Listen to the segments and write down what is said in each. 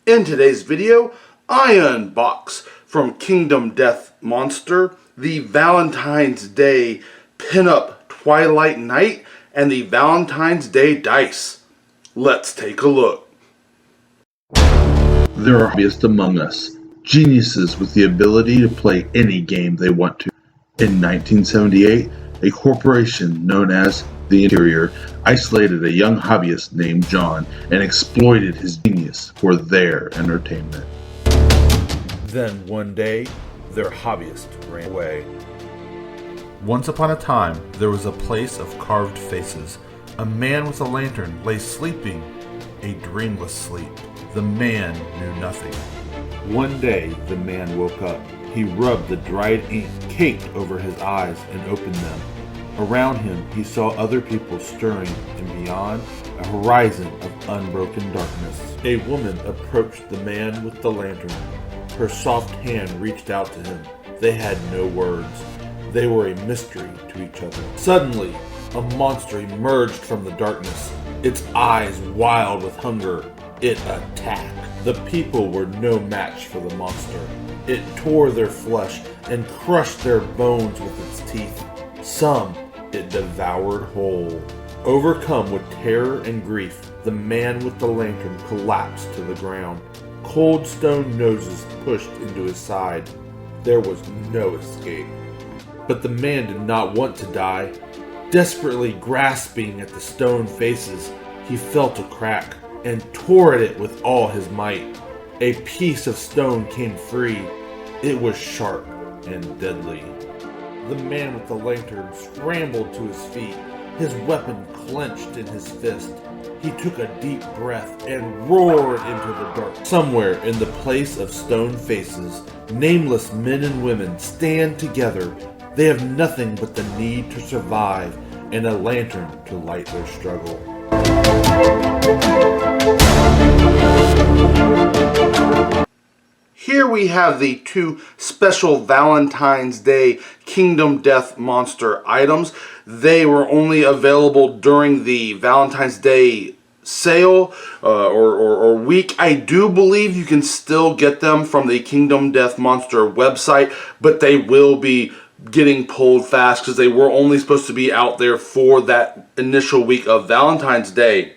In today's video, I unbox from Kingdom Death Monster the Valentine's Day Pinup Twilight Night and the Valentine's Day dice. Let's take a look. There are hobbyists among us, geniuses with the ability to play any game they want to. In 1978, a corporation known as The Interior isolated a young hobbyist named John and exploited his genius for their entertainment. Then one day, their hobbyist ran away. Once upon a time, there was a place of carved faces. A man with a lantern lay sleeping a dreamless sleep. The man knew nothing. One day, the man woke up. He rubbed the dried ink caked over his eyes and opened them. Around him, he saw other people stirring, and beyond, a horizon of unbroken darkness. A woman approached the man with the lantern. Her soft hand reached out to him. They had no words. They were a mystery to each other. Suddenly, a monster emerged from the darkness, its eyes wild with hunger. It attacked. The people were no match for the monster. It tore their flesh and crushed their bones with its teeth. Some it devoured whole. Overcome with terror and grief, the man with the lantern collapsed to the ground. Cold stone noses pushed into his side. There was no escape. But the man did not want to die. Desperately grasping at the stone faces, he felt a crack and tore at it with all his might. A piece of stone came free. It was sharp and deadly. The man with the lantern scrambled to his feet, his weapon clenched in his fist. He took a deep breath and roared into the dark. Somewhere in the place of stone faces, nameless men and women stand together. They have nothing but the need to survive and a lantern to light their struggle. Here we have the two special Valentine's Day Kingdom Death Monster items. They were only available during the Valentine's Day sale or week. I do believe you can still get them from the Kingdom Death Monster website, but they will be getting pulled fast because they were only supposed to be out there for that initial week of Valentine's Day.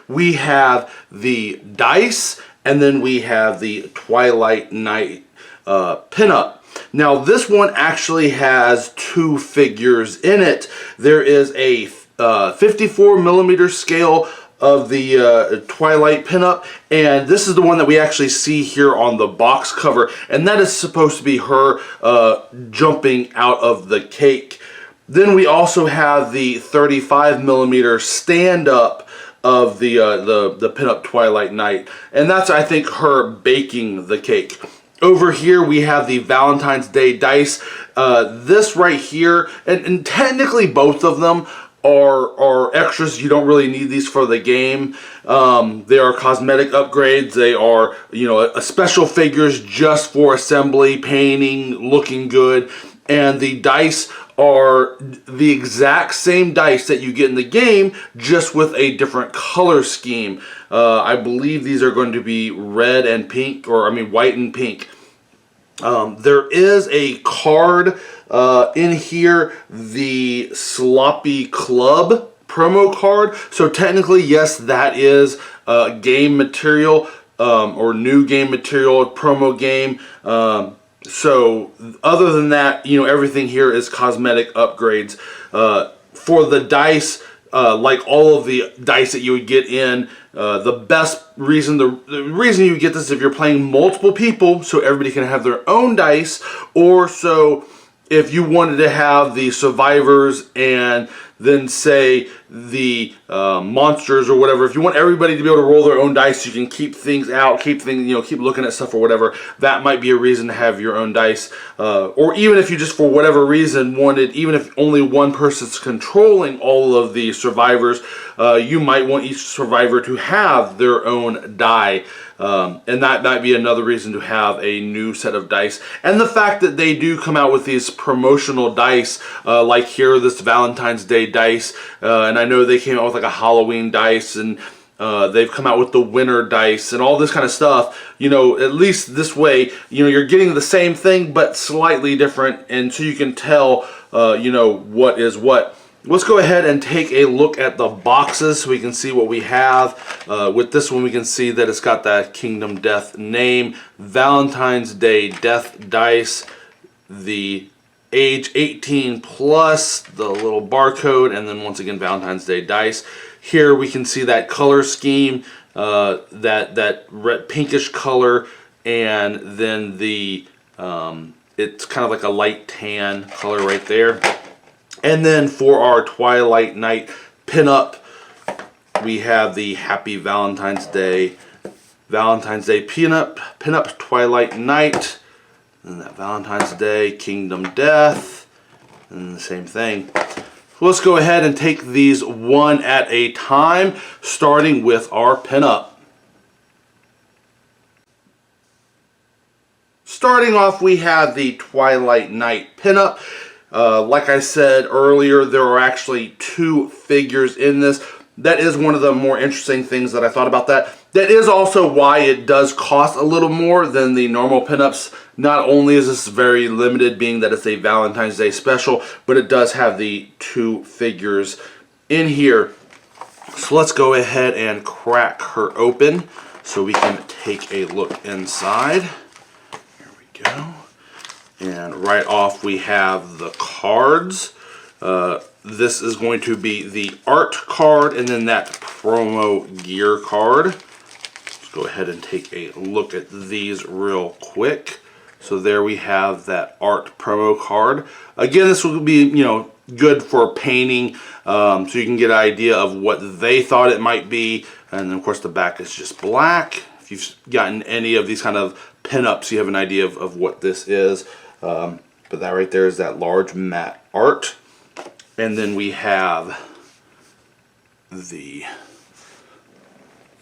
We have the dice, and then we have the Twilight Night pinup. Now this one actually has two figures in it. There is a 54 millimeter scale of the Twilight pinup, and this is the one that we actually see here on the box cover, and that is supposed to be her jumping out of the cake. Then we also have the 35 millimeter stand-up of the pinup Twilight Night, and that's, I think, her baking the cake. Over here we have the Valentine's Day dice. This right here, and technically both of them are extras. You don't really need these for the game. They are cosmetic upgrades. They are, a special figures just for assembly, painting, looking good. And the dice are the exact same dice that you get in the game, just with a different color scheme. I believe these are going to be red and pink, white and pink. There is a card in here, the Sloppy Club promo card. So technically, yes, that is game material or new game material, promo game. So other than that, everything here is cosmetic upgrades. For the dice, like all of the dice that you would get in, the reason you get this is if you're playing multiple people, so everybody can have their own dice, or so if you wanted to have the survivors and then say the monsters or whatever, if you want everybody to be able to roll their own dice, you can keep things out, keep looking at stuff or whatever, that might be a reason to have your own dice. Or even if you just for whatever reason wanted, even if only one person's controlling all of the survivors, you might want each survivor to have their own die. And that might be another reason to have a new set of dice. And the fact that they do come out with these promotional dice, like here, this Valentine's Day dice, and I know they came out with like a Halloween dice, and They've come out with the winter dice and all this kind of stuff. You know, at least this way, you know, you're getting the same thing but slightly different, and so you can tell, you know, what is what. Let's go ahead and take a look at the boxes so we can see what we have. With this one, we can see that it's got that Kingdom Death name, Valentine's Day Death Dice, the age 18 plus, the little barcode, and then once again Valentine's Day dice. Here we can see that color scheme, that red pinkish color, and then the it's kind of like a light tan color right there. And then for our Twilight Night pinup, we have the Happy Valentine's Day pinup Twilight Night, and that Valentine's Day Kingdom Death, and the same thing. Let's go ahead and take these one at a time, starting with our pinup. Starting off, we have the Twilight Night pinup. Like I said earlier, there are actually 2 figures in this. That is one of the more interesting things that I thought about that. That is also why it does cost a little more than the normal pinups. Not only is this very limited, being that it's a Valentine's Day special, but it does have the 2 figures in here. So let's go ahead and crack her open so we can take a look inside. Here we go. And right off we have the cards. This is going to be the art card and then that promo gear card. Let's go ahead and take a look at these real quick. So there we have that art promo card. Again, this will be, you know, good for painting, so you can get an idea of what they thought it might be. And then of course the back is just black. If you've gotten any of these kind of pinups, you have an idea of what this is. But that right there is that large matte art. And then we have the,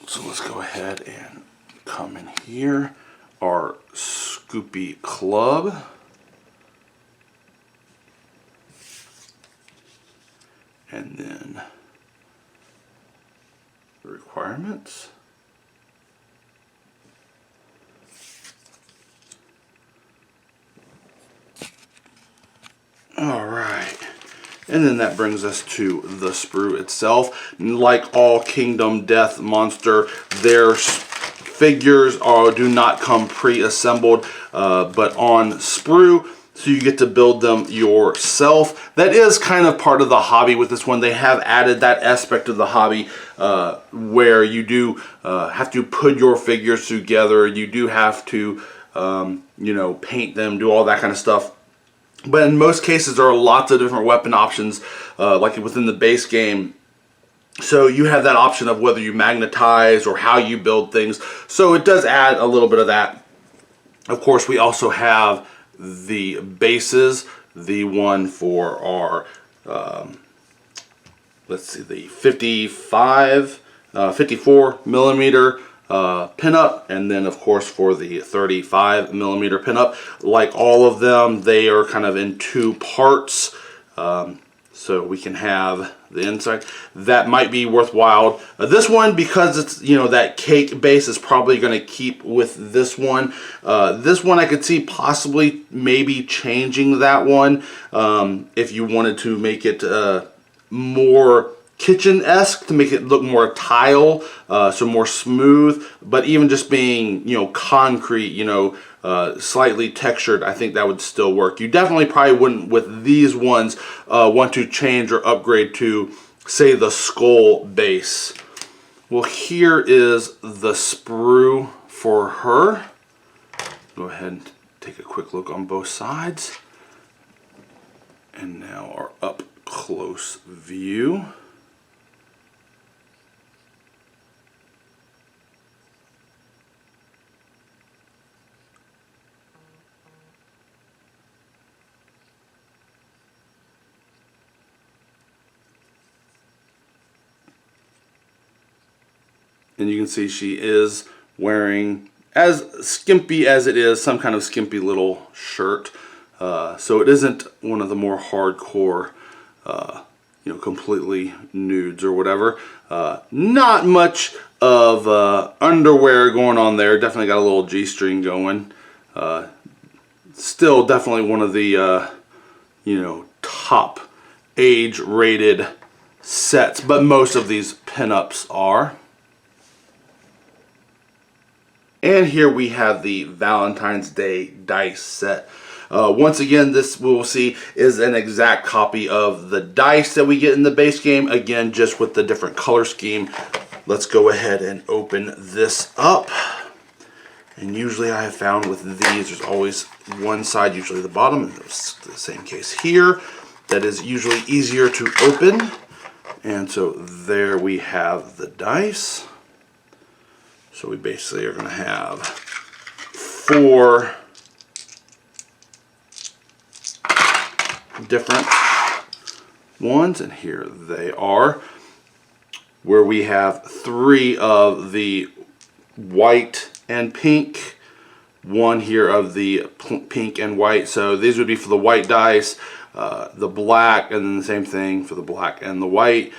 so let's go ahead and come in here, our Scoopy Club. And then the requirements. Alright, and then that brings us to the sprue itself. Like all Kingdom Death Monster, their figures do not come pre-assembled, but on sprue, so you get to build them yourself. That is kind of part of the hobby with this one. They have added that aspect of the hobby where you do have to put your figures together. You do have to, you know, paint them, do all that kind of stuff. But in most cases, there are lots of different weapon options, like within the base game. So you have that option of whether you magnetize or how you build things. So it does add a little bit of that. Of course, we also have the bases. The one for our, let's see, the 54 millimeter pinup, and then of course for the 35 millimeter pinup. Like all of them, they are kind of in 2 parts, so we can have the inside. That might be worthwhile. This one, because it's, you know, that cake base, is probably going to keep with this one. This one I could see possibly maybe changing that one if you wanted to make it more kitchen-esque, to make it look more tile, so more smooth. But even just being, you know, concrete, you know, slightly textured, I think that would still work. You definitely probably wouldn't with these ones want to change or upgrade to, say, the skull base. Well, here is the sprue for her. Go ahead and take a quick look on both sides. And now our up close view. And you can see she is wearing, as skimpy as it is, some kind of skimpy little shirt. So it isn't one of the more hardcore, completely nudes or whatever. Not much of underwear going on there. Definitely got a little G-string going. Still definitely one of the top age-rated sets, but most of these pinups are. And here we have the Valentine's Day dice set. Once again, this we will see is an exact copy of the dice that we get in the base game. Again, just with the different color scheme. Let's go ahead and open this up. And usually I have found with these, there's always one side, usually the bottom, and it's the same case here. That is usually easier to open. And so there we have the dice. So we basically are going to have 4 different ones, and here they are, where we have 3 of the white and pink, 1 here of the pink and white. So these would be for the white dice, the black, and then the same thing for the black and the white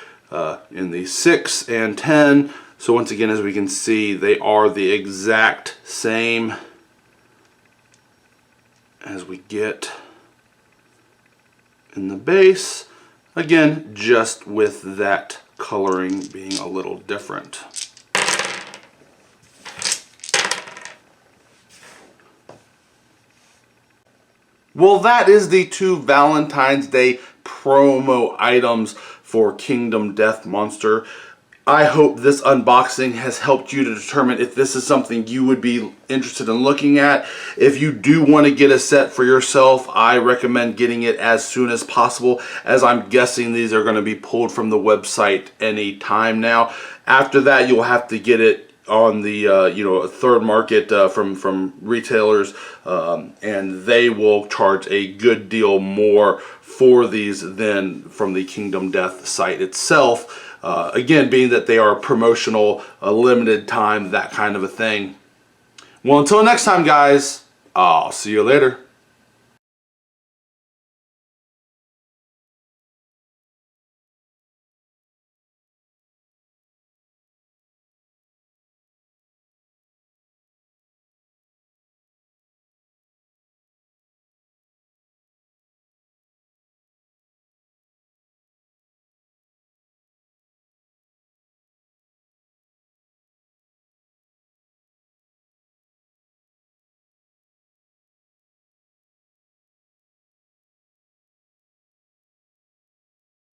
in the 6 and 10. So once again, as we can see, they are the exact same as we get in the base. Again, just with that coloring being a little different. Well, that is the 2 Valentine's Day promo items for Kingdom Death Monster. I hope this unboxing has helped you to determine if this is something you would be interested in looking at. If you do want to get a set for yourself, I recommend getting it as soon as possible, as I'm guessing these are going to be pulled from the website any time now. After that, you'll have to get it on the a third market from retailers, and they will charge a good deal more for these than from the Kingdom Death site itself. Again, being that they are promotional, a limited time, that kind of a thing. Well, until next time, guys, I'll see you later.